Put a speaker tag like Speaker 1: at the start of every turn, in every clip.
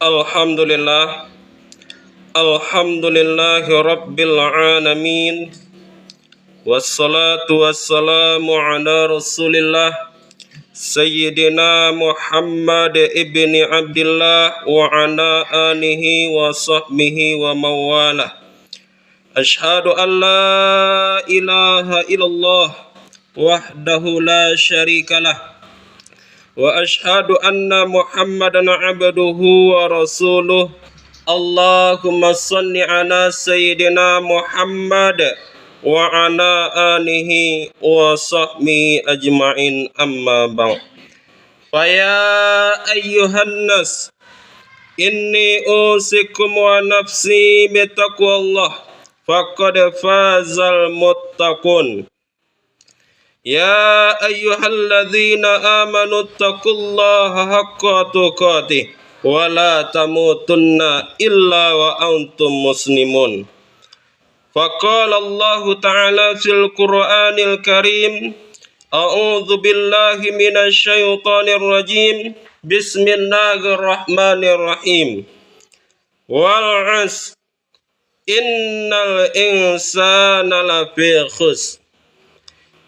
Speaker 1: Alhamdulillah, Alhamdulillahi Rabbil Alamin. Wassalatu wassalamu ala Rasulillah Sayyidina Muhammad ibni Abdillah wa ala alihi wa sahbihi wa mawalah. Ashhadu an la ilaha illallah wahdahu la syarikalah wa ashhadu anna Muhammadan abduhu wa rasuluh. Allahumma salli ala Sayyidina Muhammad wa ala alihi wa sahbihi ajma'in, amma ba'd. Faya ayyuhan nas, inni usikum wa nafsi bitaqwallah, faqad fazal muttaqun. Ya ayyuhalladzina amanu taqullaha haqqa tuqatih wa la tamutunna illa wa antum muslimun. Faqala Allah Ta'ala fil Qur'anil Karim, a'udzu billahi minasy syaithanir rajim. Bismillahirrahmanirrahim. Wal 'asr innal insana lafi khusr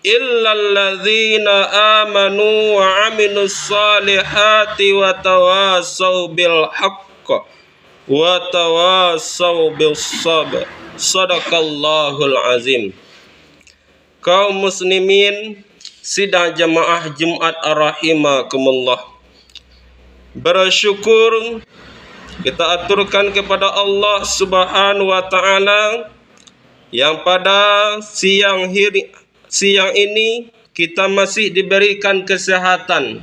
Speaker 1: illalladzina amanu wa amilus salihati wa tawasaw bil haqq wa tawasaw bis sabr. Sadaqallahul azim. Kaum muslimin sidang jamaah Jumat rahimakumullah, bersyukur kita aturkan kepada Allah Subhanahu wa taala yang pada siang ini kita masih diberikan kesehatan,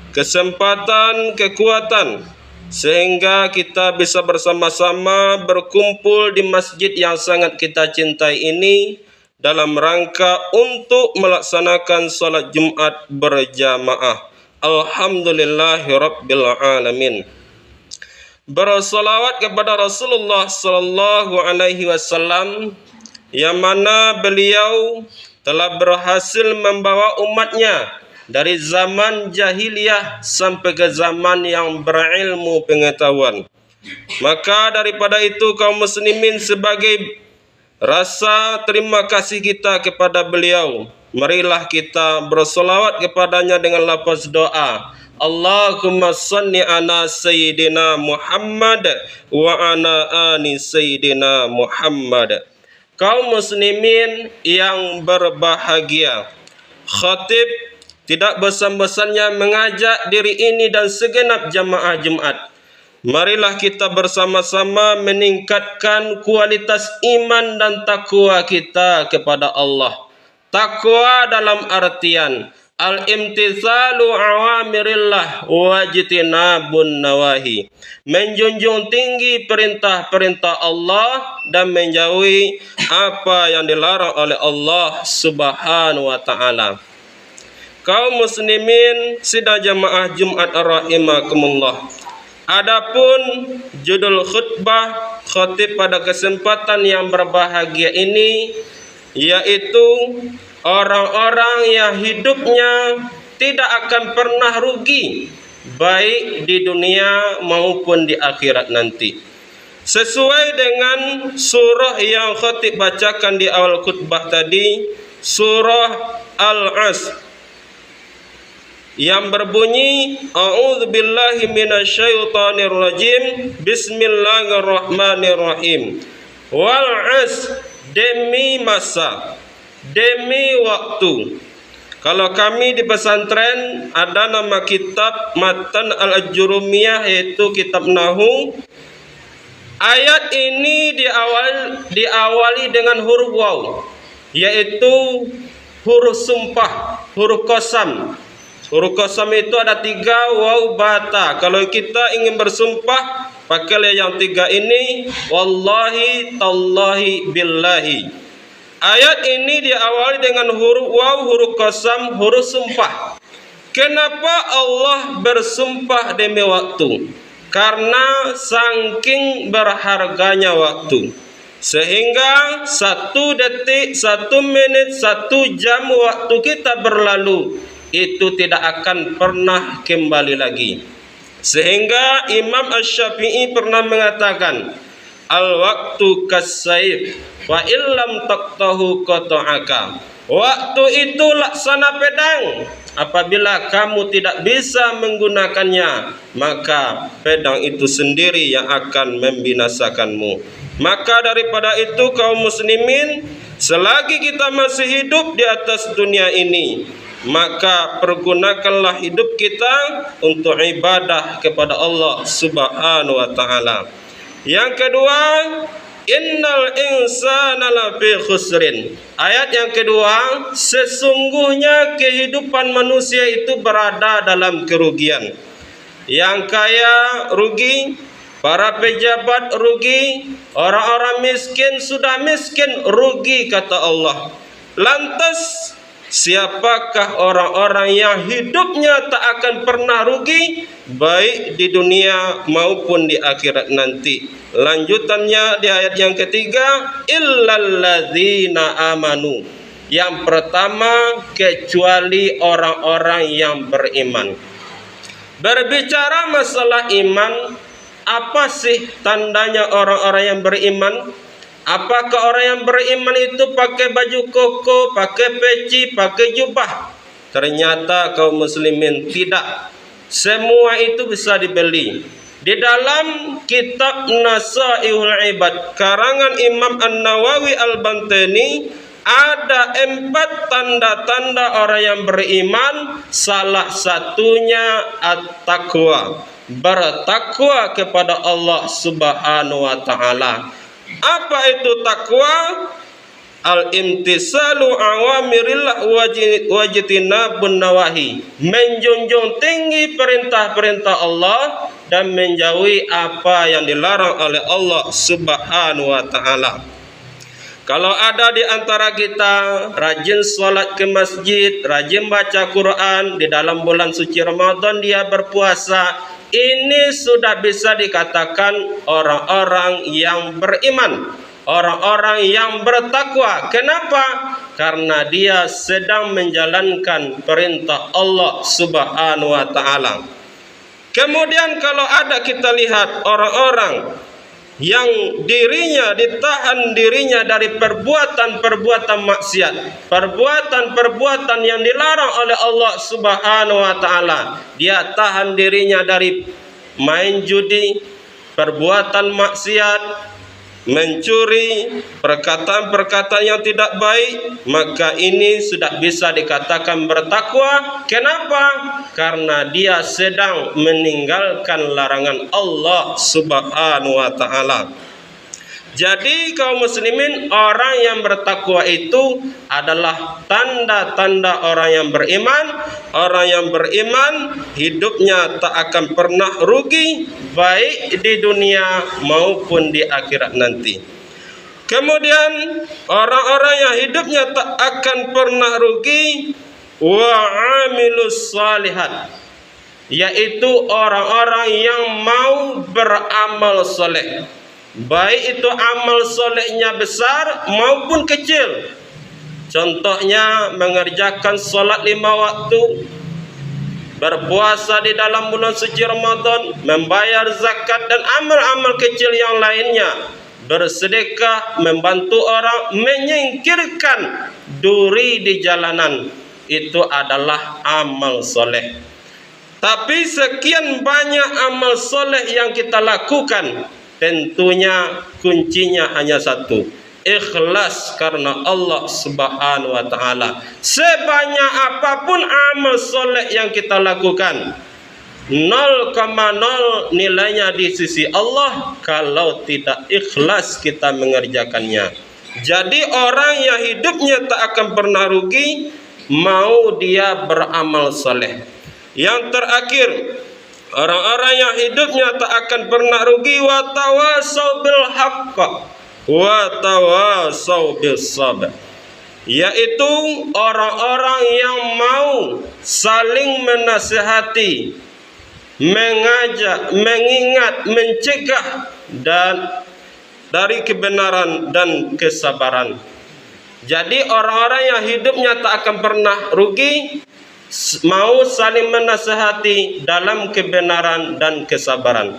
Speaker 1: kesempatan, kekuatan, sehingga kita bisa bersama-sama berkumpul di masjid yang sangat kita cintai ini dalam rangka untuk melaksanakan salat Jumat berjamaah. Alhamdulillahi Rabbil Alamin. Bersolawat kepada Rasulullah sallallahu alaihi wasallam yang mana beliau telah berhasil membawa umatnya dari zaman jahiliyah sampai ke zaman yang berilmu pengetahuan. Maka daripada itu kaum muslimin, sebagai rasa terima kasih kita kepada beliau, marilah kita bersolawat kepadanya dengan lafaz doa, Allahumma salli ala Sayyidina Muhammad wa ala ali Sayyidina Muhammad. Kaum muslimin yang berbahagia, khatib tidak bosan-bosannya mengajak diri ini dan segenap jamaah Jumat. Marilah kita bersama-sama meningkatkan kualitas iman dan takwa kita kepada Allah. Takwa dalam artian al-imtithalu awamirillah wajtinabun nawahi, menjunjung tinggi perintah-perintah Allah dan menjauhi apa yang dilarang oleh Allah Subhanahu wa taala. Kaum muslimin sidang jamaah Jumat rahimakumullah. Adapun judul khutbah khatib pada kesempatan yang berbahagia ini yaitu orang-orang yang hidupnya tidak akan pernah rugi, baik di dunia maupun di akhirat nanti. Sesuai dengan surah yang khatib bacakan di awal khutbah tadi, surah Al-'Asr, yang berbunyi, a'udzubillahi minasyaitonir rajim, bismillahirrahmanirrahim. Wal 'asr, demi masa, demi waktu. Kalau kami di pesantren ada nama kitab Matan Al-Ajurumiyah, yaitu kitab Nahu. Ayat ini diawali dengan huruf waw, yaitu huruf sumpah, huruf qasam. Huruf qasam itu ada 3, waw, bata. Kalau kita ingin bersumpah, pakailah yang 3 ini, wallahi, tallahi, billahi. Ayat ini diawali dengan huruf waw, huruf qasam, huruf sumpah. Kenapa Allah bersumpah demi waktu? Karena saking berharganya waktu, sehingga 1 detik, 1 menit, 1 jam waktu kita berlalu itu tidak akan pernah kembali lagi. Sehingga Imam Asy-Syafi'i pernah mengatakan, al-waqtu kas-saif wa illam taqtahu qata'aka. Waktu itu laksana pedang. Apabila kamu tidak bisa menggunakannya, maka pedang itu sendiri yang akan membinasakanmu. Maka daripada itu kaum muslimin, selagi kita masih hidup di atas dunia ini, maka pergunakanlah hidup kita untuk ibadah kepada Allah Subhanahu wa taala. Yang kedua, innal insana lafi khusrin. Ayat yang kedua, sesungguhnya kehidupan manusia itu berada dalam kerugian. Yang kaya rugi, para pejabat rugi, orang-orang miskin sudah miskin rugi, kata Allah. Lantas siapakah orang-orang yang hidupnya tak akan pernah rugi, baik di dunia maupun di akhirat nanti? Lanjutannya di ayat yang ketiga, illalladzina amanu. Yang pertama, kecuali orang-orang yang beriman. Berbicara masalah iman, apa sih tandanya orang-orang yang beriman? Apakah orang yang beriman itu pakai baju koko, pakai peci, pakai jubah? Ternyata kaum muslimin tidak. Semua itu bisa dibeli. Di dalam kitab Nasaihul Ibad karangan Imam An-Nawawi Al-Bantani ada 4 tanda-tanda orang yang beriman. Salah satunya at-taqwa, bertakwa kepada Allah Subhanahu wa taala. Apa itu takwa? Al-imtisalu awamirillah wajtinabun nawahi, menjunjung tinggi perintah-perintah Allah dan menjauhi apa yang dilarang oleh Allah Subhanahu wa taala. Kalau ada di antara kita rajin sholat ke masjid, rajin baca Quran, di dalam bulan suci Ramadan dia berpuasa, ini sudah bisa dikatakan orang-orang yang beriman, orang-orang yang bertakwa. Kenapa? Karena dia sedang menjalankan perintah Allah Subhanahu wa taala. Kemudian kalau ada kita lihat orang-orang yang ditahan dirinya dari perbuatan-perbuatan maksiat, perbuatan-perbuatan yang dilarang oleh Allah Subhanahu wa taala. Dia tahan dirinya dari main judi, perbuatan maksiat, mencuri, perkataan-perkataan yang tidak baik, maka ini sudah bisa dikatakan bertakwa. Kenapa? Karena dia sedang meninggalkan larangan Allah Subhanahu wa taala. Jadi kaum muslimin, orang yang bertakwa itu adalah tanda-tanda orang yang beriman. Orang yang beriman hidupnya tak akan pernah rugi, baik di dunia maupun di akhirat nanti. Kemudian orang-orang yang hidupnya tak akan pernah rugi, wa amilus salihat, yaitu orang-orang yang mau beramal soleh, baik itu amal solehnya besar maupun kecil. Contohnya mengerjakan solat 5 waktu, berpuasa di dalam bulan suci Ramadan, membayar zakat dan amal-amal kecil yang lainnya, bersedekah, membantu orang, menyingkirkan duri di jalanan. Itu adalah amal soleh. Tapi sekian banyak amal soleh yang kita lakukan, tentunya kuncinya hanya satu, ikhlas karena Allah Subhanahu wa taala. Sebanyak apapun amal soleh yang kita lakukan, 0,0 nilainya di sisi Allah kalau tidak ikhlas kita mengerjakannya. Jadi orang yang hidupnya tak akan pernah rugi, mau dia beramal soleh. Yang terakhir, orang-orang yang hidupnya tak akan pernah rugi, wa tawasau bil haqq wa tawasau bis sabr, yaitu orang-orang yang mau saling menasihati, mengajak, mengingat, mencegah dan dari kebenaran dan kesabaran. Jadi orang-orang yang hidupnya tak akan pernah rugi, mau saling menasihati dalam kebenaran dan kesabaran.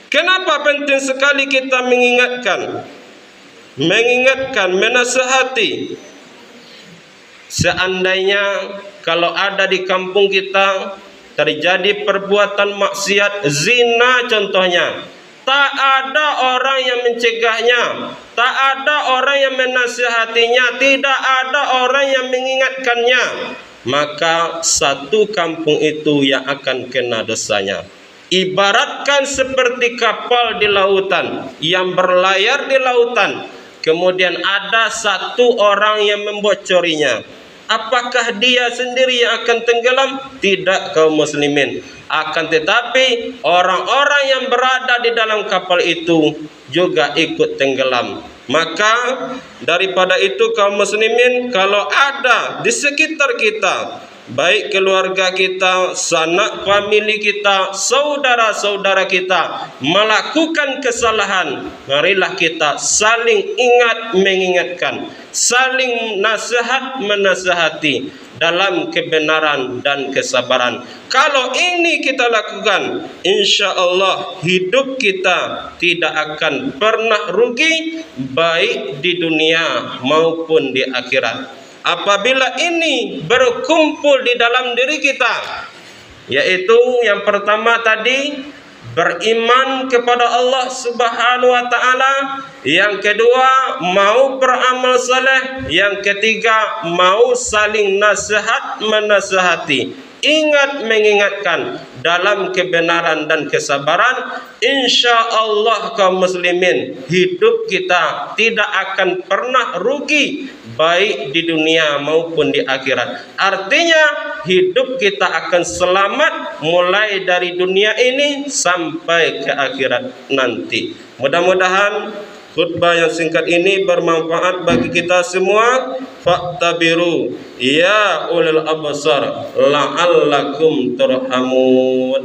Speaker 1: Kenapa penting sekali kita mengingatkan, menasihati? Seandainya kalau ada di kampung kita terjadi perbuatan maksiat, zina contohnya, tak ada orang yang mencegahnya, tak ada orang yang menasihatinya, tidak ada orang yang mengingatkannya, maka satu kampung itu yang akan kena dosanya. Ibaratkan seperti kapal di lautan yang berlayar di lautan, kemudian ada satu orang yang membocorinya. Apakah dia sendiri yang akan tenggelam? Tidak, kaum muslimin. Akan tetapi orang-orang yang berada di dalam kapal itu juga ikut tenggelam. Maka daripada itu kaum muslimin, kalau ada di sekitar kita, baik keluarga kita, sanak famili kita, saudara-saudara kita melakukan kesalahan, marilah kita saling ingat mengingatkan, saling nasihat menasihati dalam kebenaran dan kesabaran. Kalau ini kita lakukan, insya Allah hidup kita tidak akan pernah rugi, baik di dunia maupun di akhirat. Apabila ini berkumpul di dalam diri kita, yaitu yang pertama tadi, beriman kepada Allah Subhanahu wa taala, yang kedua mau beramal saleh, yang ketiga mau saling nasihat menasihati, ingat mengingatkan dalam kebenaran dan kesabaran. Insya Allah kaum muslimin, hidup kita tidak akan pernah rugi, baik di dunia maupun di akhirat. Artinya hidup kita akan selamat mulai dari dunia ini sampai ke akhirat nanti. Mudah-mudahan khutbah yang singkat ini bermanfaat bagi kita semua. Fa'tabiru ya ulil absar la'allakum turhamun.